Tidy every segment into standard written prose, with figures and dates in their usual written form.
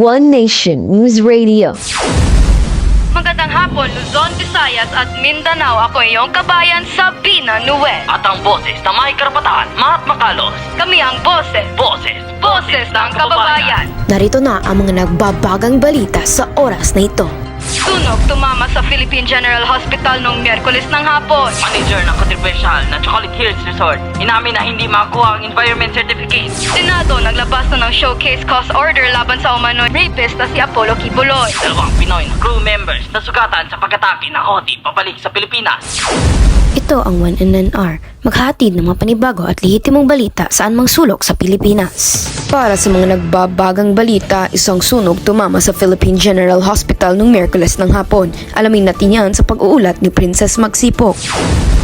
One Nation News Radio. Magandang hapon, Luzon, Visayas at Mindanao. Ako iyong kabayan, Sabina Nuez. At ang boses na may karapatan, Mahatma Carlos. Kami ang boses ng kababayan. Narito na ang mga nagbabagang balita sa oras na ito. Sunog tumama sa Philippine General Hospital noong Miyerkules ng hapon. Manager ng controversial na Chocolate Hills Resort, inamin na hindi makuha ang environment certificate. Senado naglabas na ng showcase cause order laban sa umano'y rapist na si Apollo Kibuloy. Dalawang Pinoy na crew members na sugatan sa pag-atake ng OT pabalik sa Pilipinas. Ito ang 1NNR, maghahatid ng mga panibago at lehitimong balita saan mang sulok sa Pilipinas. Para sa mga nagbabagang balita, isang sunog tumama sa Philippine General Hospital noong Miyerkules ng hapon. Alamin natin yan sa pag-uulat ni Princess Magsipok.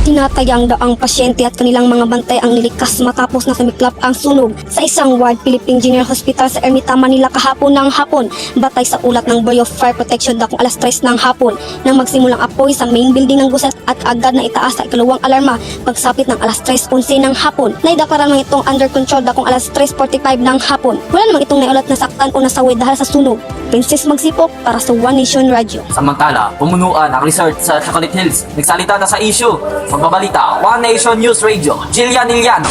Tinatayang daang pasyente at kanilang mga bantay ang nilikas matapos na sumiklap ang sunog sa isang ward Philippine General Hospital sa Ermita, Manila kahapon ng hapon. Batay sa ulat ng Bureau of Fire Protection dakong alas 3 ng hapon nang magsimulang apoy sa main building ng Gusel at agad na itaas sa ikalawang alarma pagsapit ng alas 3:11 ng hapon. Naideklara naman itong under control dakong alas 3:45 ng hapon. Wala namang itong naiulat na saktan o nasawi dahil sa sunog. Princess Magsipok para sa One Nation Radio. Samantala, pumunuan ang resort sa Chocolate Hills. Nagsalita na sa issue. Pagbabalita, One Nation News Radio, Jillian Iliano.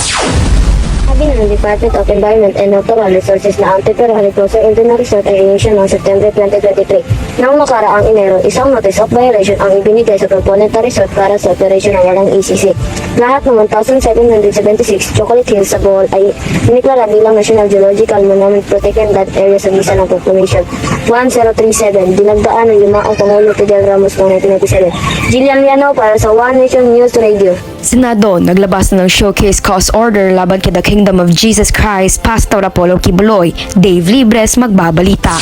Sabi ng Department of Environment and Natural Resources na ang temporary closure into ng resort ay inisyon noong September 2023. Noong nakaraang Enero, isang notice of violation ang ibinigay sa proponent ng resort para sa operation ng walang ECC. Lahat ng 1,776 Chocolate Hills sa Bohol ay diniklara bilang National Geological Monument Protected Land Area sa bisa ng Proclamation 1037. Dinagdaan ng 5 ang Pangulo Fidel Ramos noong 1997. Jillian Liano para sa One Nation News Radio. Senado naglabas na ng showcase cause order laban kay the Kingdom of Jesus Christ, Pastor Apollo Kibuloy. Dave Libres magbabalita.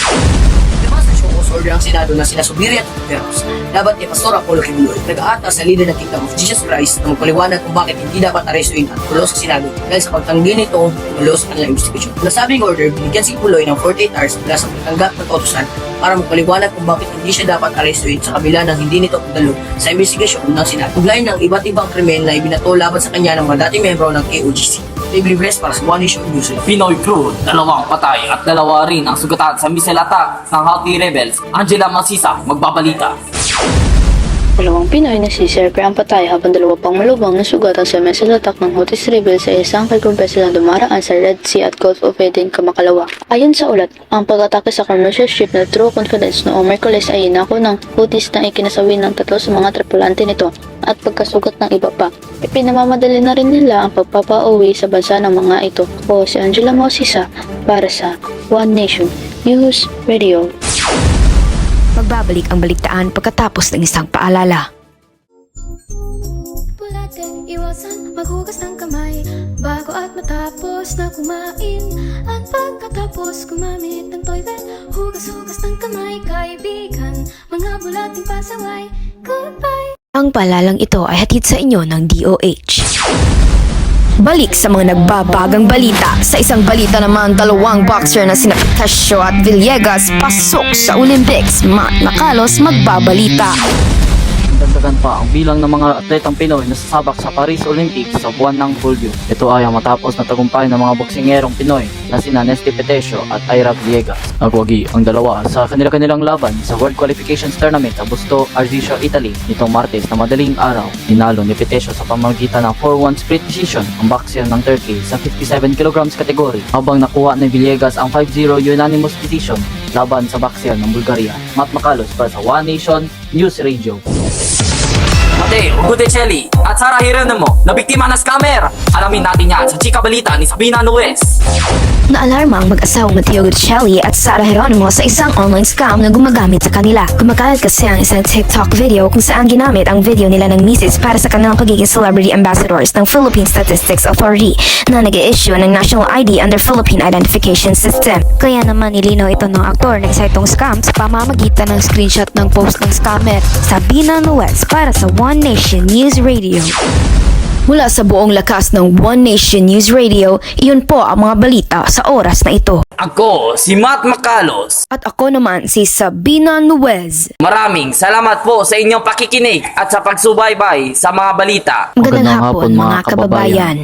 Lumabas na showcase order ang Senado na sina Subiri at Teros laban kay Pastor Apollo Kibuloy. Nag-aatas sa leader ng Kingdom of Jesus Christ na magpaliwanag kung bakit hindi dapat arestuin at tulo sa Senado dahil sa pagtanggi nito tulo sa kanilang investigation. Nasabing order, binigyan si Kibuloy ng 48 hours mula sa pagtanggap ng kautusan para magpaliwanag kung bakit hindi siya dapat arestuin sa kabila ng hindi nito pagdalo sa investigasyon ng Senado. Uglayan ng iba't ibang krimen na ibinato laban sa kanya ng mga dating membro ng KOGC. Dave Libres para sa One Nation News. Pinoy crew, 2 patay at 2 rin ang sugatan sa missile attack ng Houthi rebels. Angela Masisa, magbabalita. 2 Pinoy na si Serpe ang patay habang 2 pang malubang na sugatan sa missile attack ng Houthi rebels sa isang kalkumpesa na dumaraan sa Red Sea at Gulf of Aden, Kamakalawa. Ayon sa ulat, ang pag-atake sa commercial ship na True Confidence noong Miyerkules ay inako ng Houthis na ikinasawi ng 3 sa mga tripulante nito at pagkasugat ng iba pa. Ipinamamadali na rin nila ang pagpapauwi sa bansa ng mga ito. Ako si Angela Mosisa para sa One Nation News Radio. Magbabalik ang baligtaan pagkatapos ng isang paalala. Bulate, iwasan maghugas ng kamay bago at matapos na kumain. At pagkatapos gumamit ng toilet, hugas-hugas ng kamay, kaibigan. Mga bulating pasaway, goodbye. Ang paalalang ito ay hatid sa inyo ng DOH. Balik sa mga nagbabagang balita. Sa isang balita naman, 2 boxer na sina Casio at Villegas pasok sa Olympics. Mahatma Carlos magbabalita. Dagdagan pa ang bilang ng mga atletang Pinoy na sasabak sa Paris Olympics sa buwan ng Hulyo. Ito ay ang matapos na tagumpay ng mga boksingerong Pinoy na sina Nesty Petesio at Ira Villegas. Nagwagi ang dalawa sa kanilang laban sa World Qualifications Tournament sa Busto, Arezzo, Italy nitong Martes na madaling araw. Ninalo ni Petesio sa pamamagitan ng 4-1 split decision ang boxer ng Turkey sa 57 kg category habang nakuha ni Villegas ang 5-0 unanimous decision laban sa boxer ng Bulgaria. Mahatma Carlos para sa One Nation News Radio. Mateo Gutierrez at Sarah Geronimo na biktima ng scammer. Alamin natin yan sa Chika Balita ni Sabina Nuez. Naalarma ang mag-asawang Mateo Gutierrez at Sarah Geronimo sa isang online scam na gumagamit sa kanila. Kumakalat kasi ang isang TikTok video kung saan ginamit ang video nila ng misis para sa kanilang pagiging celebrity ambassadors ng Philippine Statistics Authority na nag-i-issue ng national ID under Philippine Identification System. Kaya naman nilinaw ito ng aktor na isa itong scam sa pamamagitan ng screenshot ng post ng scammer. Sabina Nuez para sa One Nation News Radio. Mula sa buong lakas ng One Nation News Radio, iyon po ang mga balita sa oras na ito. Ako, si Mahatma Carlos. At ako naman si Sabina Nuez. Maraming salamat po sa inyong pakikinig at sa pagsubaybay sa mga balita. Magandang hapon mga kababayan.